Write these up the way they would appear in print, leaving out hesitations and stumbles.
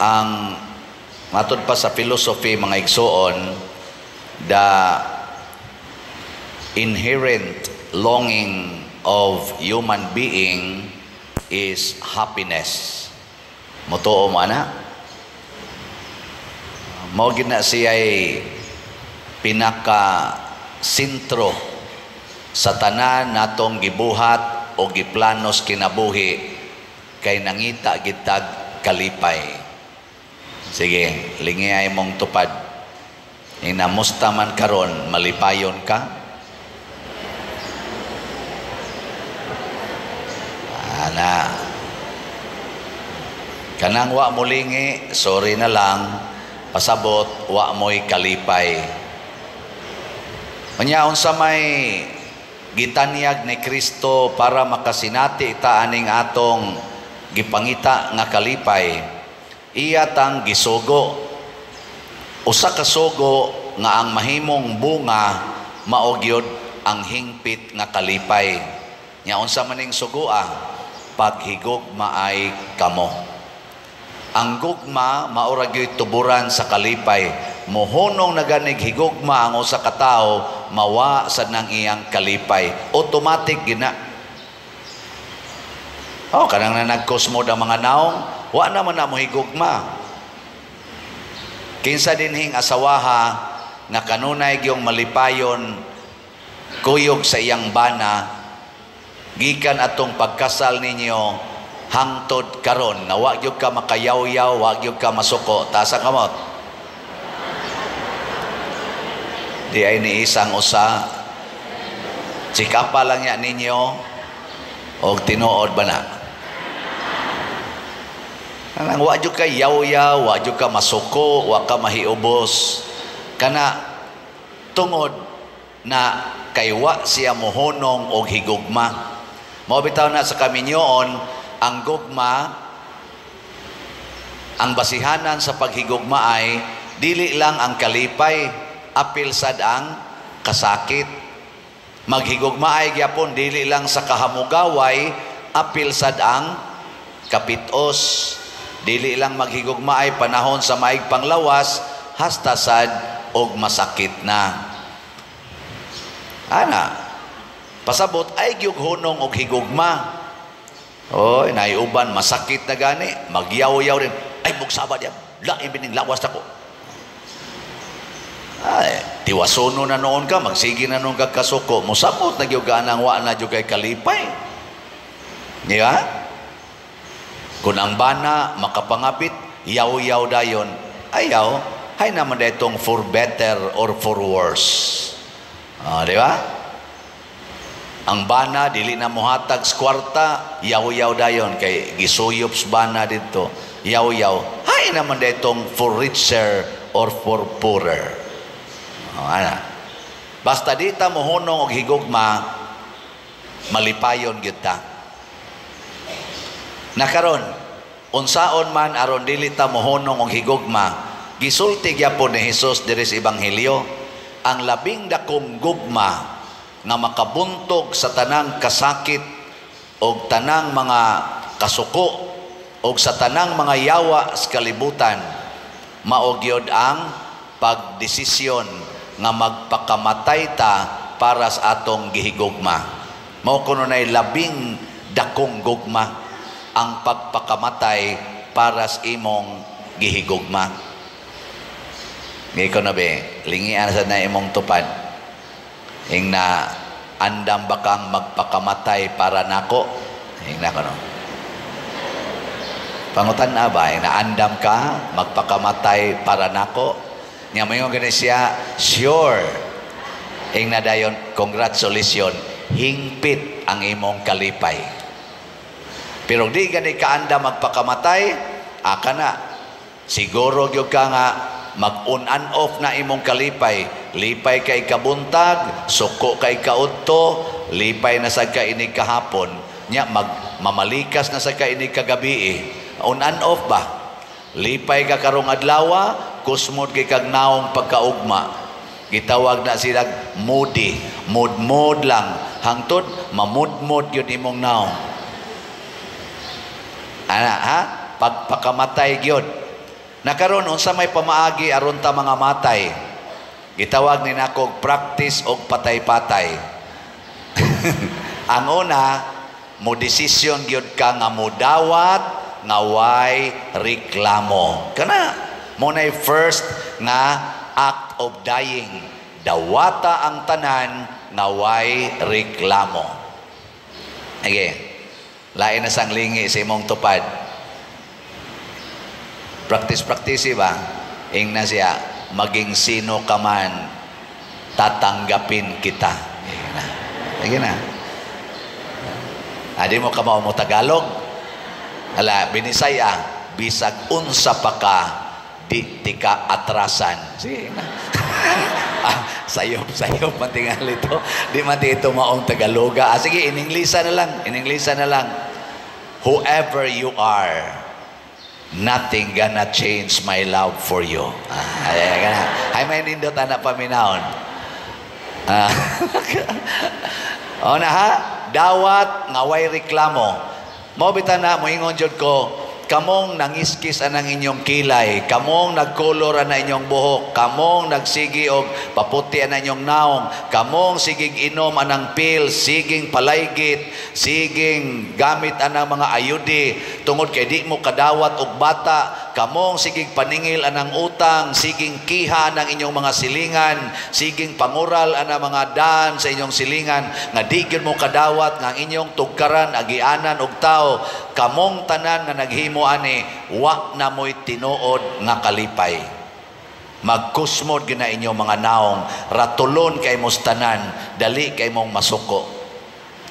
ang matod pa sa philosophy mga igsoon, the inherent longing of human being is happiness. Motoo mo ana? Mao gid na siya'y pinaka sentro sa tanan natong gibuhat o giplanos kinabuhi kay nangita gitag kalipay. Sige, lingiyay mong tupad. Inamusta man karon, malipayon ka? Ana. Kanang wa mo lingi, sorry na lang, pasabot, wa mo'y kalipay. Manyaon sa may gitanyag ni Kristo para makasinati ita aning atong gipangita nga kalipay, iya tang gisugo. Usa ka sugo nga ang mahimong bunga mao gyud ang hingpit nga kalipay. Nya unsa maning sugua? Paghigugma ay kamo. Ang gugma maura gyud tuburan sa kalipay. Mohonong naganig higugma ang usa ka tawo, mawa sad nang iyang kalipay. Automatic gina. Oh, kanang na nagkosmod ang mga naong, wa naman na mo higugma. Kinsa dinhing asawaha nga kanunay gyung malipayon kuyog sa iyang bana, gikan atong pagkasal ninyo hangtod karon na wa gyud ka makayaw-yaw, wa gyud ka masuko, tasa kamot. Di ay ni isang usa, tsikapa lang ya ninyo o tinuod ba na? Kanang wa jud ka yaw-yaw, wa jud ka masuko, wa ka mahiubos. Kana tungod na kay wa siya mohonong og higugma. Mao bitaw na sa kaminyoon ang gugma, ang basihanan sa paghigugma ay dili lang ang kalipay, apil sad ang kasakit. Maghigugma ay gyapon dili lang sa kahamugaway, apil sad ang kapitos. Dili lang maghigugma ay panahon sa maig panglawas, hasta sad og masakit na. Ana, pasabot ay gyud hunong og higugma. Oy, naiuban masakit na gani, magyaw-yaw rin. Ay bugsabad yan, lain bining lawas ako. Ay, tiwasono na noon ka, magsige na noon ka kasuko, musabot na gyud ganang wa na gyud kay kalipay. Diba? Kung ang bana makapangapit, yaw-yaw dayon, ayaw, hay naman itong for better or for worse. Di ba? Ang bana, dili na muhatag sa kwarta, yaw-yaw dayon, kay gisuyop sa bana dito, yaw-yaw, hay naman itong for richer or for poorer. Ana. Basta di ta mohonong og higugma, malipayon gyud ta. Nakaron, unsaon man aron dili ta mohonong og higugma, gisulti gyapon ni Hesus diri sa ebanghelyo, ang labing dakong gugma nga makabuntog sa tanang kasakit og tanang mga kasuko og sa tanang mga yawa sa kalibutan, mao gyud ang pagdesisyon nga magpakamatay ta para sa atong gihigugma. Mao kuno nay labing dakong gugma ang pagpakamatay para sa imong gihigugma. Ngayon na be, lingian sa na imong tupad. Ing na andam ba kang magpakamatay para nako? Ing na kono. Pangutan na ba? Ing na andam ka magpakamatay para nako? Nga mayon gani siya, sure. Ing na dayon, congratulations, hingpit ang imong kalipay. Pero di gani kaanda magpakamatay, aka na. Siguro gyud ka nga mag-on and off na imong kalipay. Lipay kay kabuntag, suko kay kaudto, lipay na sa kainig kahapon. Nya mamalikas na sa kainig kagabi. On and off ba? Lipay ka karong adlaw, kusmod kay kag naong pagkaugma. Gitawag na sila moody. Mood lang. Hangtod mamud-mud yun imong naong. Ana ha? Pagpakamatay gyud. Nakaroon, unsa may pamaagi aron ta mga matay. Gitawag ni nako practice og patay-patay. Ang una, mo desisyon gyud ka nga mudawat nga way reklamo. Kana mo nay first nga act of dying. Dawata ang tanan nga way reklamo. Okay. Lain na sang lingi sa imong tupad. Practice ba? Ing na siya, maging sino ka man, tatanggapin kita. Sige na. Di mo ka mo Tagalog. Hala, Binisaya, bisag unsa pa ka, di ka atrasan. Sige na. Sayop man tingali ito. Di man ito maong Tagaloga. Sige, in-Englisa na lang. Whoever you are, nothing gonna change my love for you. Ay may nindot anak paminahon. O na ha? Dawat nga way reklamo. Mo bitan na mo ingon jud ko, kamong nangiskis anang inyong kilay, kamong nagkolor ana inyong buhok, kamong nagsigi og paputi ana inyong naong, kamong sigig inom anang pil, siging palaygit, siging gamit anang mga ayudi tungod kay di mo kadawat og bata, kamong sigig paningil anang utang, siging kiha anang inyong mga silingan, siging pangural anang mga daan sa inyong silingan nga di gyud mo kadawat nga inyong tugkaran agianan og tao, kamong tanan nga naghimo ani wa na mo'y tinuod nga kalipay. Magkusmod gina inyong mga naong, ratulon kay mustanan, dali kay mong masuko.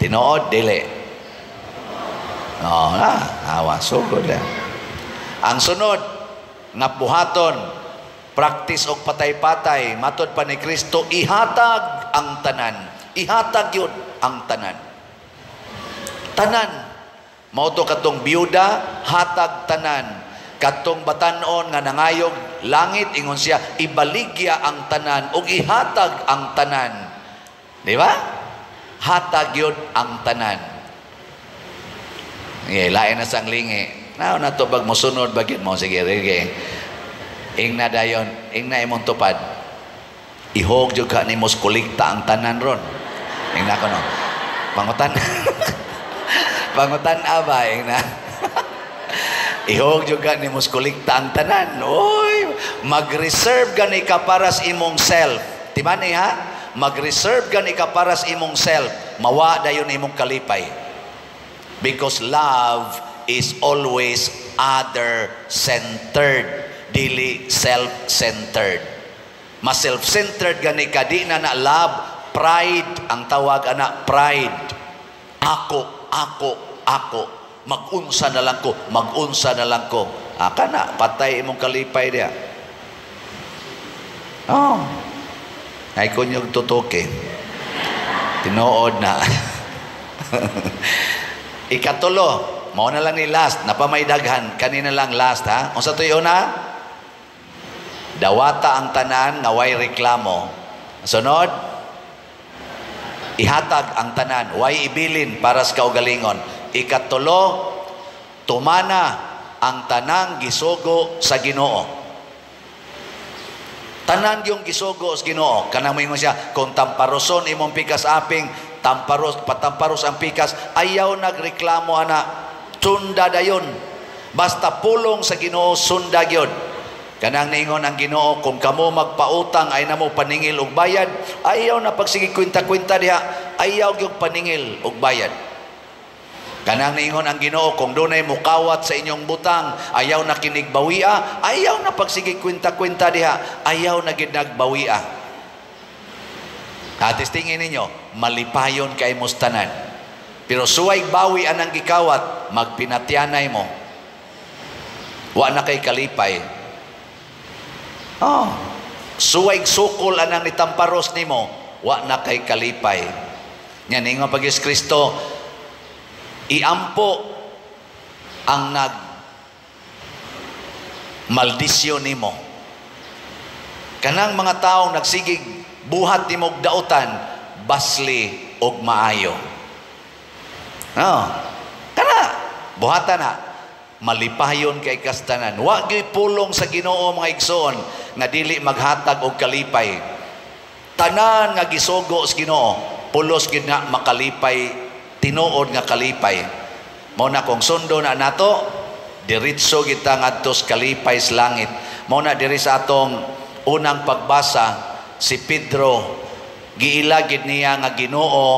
Tinuod, dili. Awa, sugod lang. Ang sunod, nga buhaton, practice og patay-patay, matod pa ni Kristo, ihatag ang tanan. Ihatag yun ang tanan. Tanan. Mauto katong biyuda, hatag tanan. Katong batanon nga nangayog langit, ingon siya, ibaligya ang tanan o ihatag ang tanan. Di ba? Hatag yun ang tanan. Lain na sang lingi. Na to bag mo sunod bagit mo. Sige. Ing na dayon, ing na imong tupad. Ihog jud ka ni mos kolekta ang tanan ron. Ing na ko no. Pangutan. Pangutan abay na. Ihog juga ni mos kolekta ang tanan. Oy, mag-reserve gani ka para sa imong self. Timani ha? Mag-reserve gani ka para sa imong self. Mawa dayon imong kalipay. Because love is always other-centered, dili self-centered. Mas self-centered gani ka, di na love, pride ang tawag ana, pride. Ako. Mag-unsa na lang ko. Kana, patay imong kalipay diya. Ay kunyog tutuki. Tinuod na. Ikatulo, mao na lang ni last, napamaydagan, kanina lang last ha. Unsa to na? Dawata ang tanan nga way reklamo. Sunod, ihatag ang tanan, way ibilin para sa kaugalingon. Ikatulo, tumana ang tanang gisugo sa Ginoo. Tanan yung gisugo sa Ginoo. Kanang mo siya, kung tamparoson imong pikas aping, patamparos ang pikas, ayaw nagreklamo ana, sunda dayon. Basta pulong sa Ginoo, sunda gyud. Kanang ningon ang Ginoo, kung kamo magpautang ay namo paningil og bayad, ayaw na pagsige kwenta-kwenta diha, ayaw gyud paningil og bayad. Kanang ningon ang Ginoo, kung dunay mukawat sa inyong butang, ayaw na kinigbawia, ayaw na pagsige kwenta-kwenta diha, ayaw na ginagbawia. Atis tingin ninyo, malipayon kay mustanan. Pero suway bawi anang gikawat, magpinatyanay mo. Wa na kay kalipay. Suway sukol anang nitamparos nimo, wa na kay kalipay. Yan ingon pag Kristo, iampo ang maldisyon nimo. Kanang mga taong nagsigig buhat nimo og dautan, basli og maayo. Kana buhatan na. malipayon kay kastanan. Wa gyud pulong sa Ginoo mga igsoon nga dili maghatag og kalipay. Tanan nga gisugo sa Ginoo, pulos gid nga makalipay, tinuod nga kalipay. Mao na kung sundo na nato, diretso kita ngadto sa kalipay sa langit. Mao na diri sa atong unang pagbasa, si Pedro giilagid niya nga Ginoo,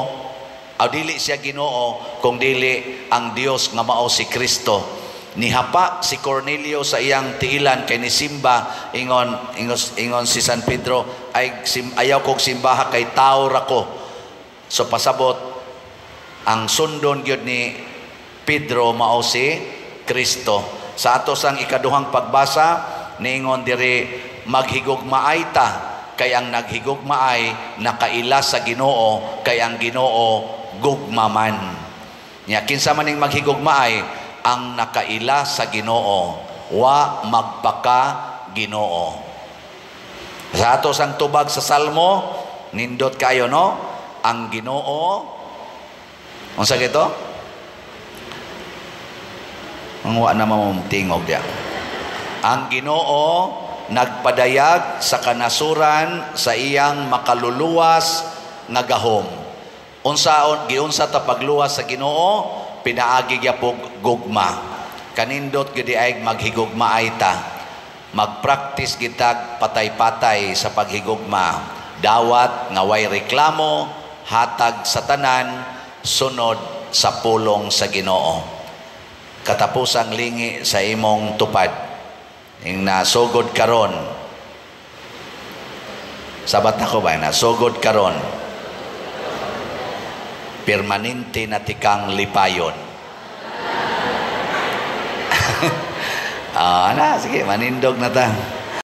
o dili siya Ginoo kung dili ang Dios nga mao si Kristo. Nihapa si Cornelio sa iyang tiilan kay ni simba ingon si San Pedro, ayaw kong simbaha kay tao ra ko. So pasabot ang sundon gyud ni Pedro mao si Kristo. Sa ato sang ikaduhang pagbasa niingon diri, maghigugmaay ta kay ang naghigugmaay nakaila sa Ginoo, kay ang Ginoo gugmaman. Nya kinsa man ning maghigugmaay, ang nakaila sa Ginoo, wa magpaka Ginoo. Sa ato sang tubag sa Salmo, nindot kayo no, ang Ginoo, unsa gito? Ang wa na mamumtingog dia. Ang Ginoo nagpadayag sa kanasuran sa iyang makaluluwas nga gahom. Giunsa ta pagluwas sa Ginoo, pinaagi gyud po gugma. Kanindot gyud ay maghigugmaay ta. Magpractice gitag patay-patay sa paghigugma. Dawat nga way reklamo, hatag sa tanan, sunod sa pulong sa Ginoo. Katapusang lingi sa imong tupad. Ing nasugod karon. Sabat ako ba? Nasugod karon. Permanente na tikang lipayon. Sige, manindog na ta.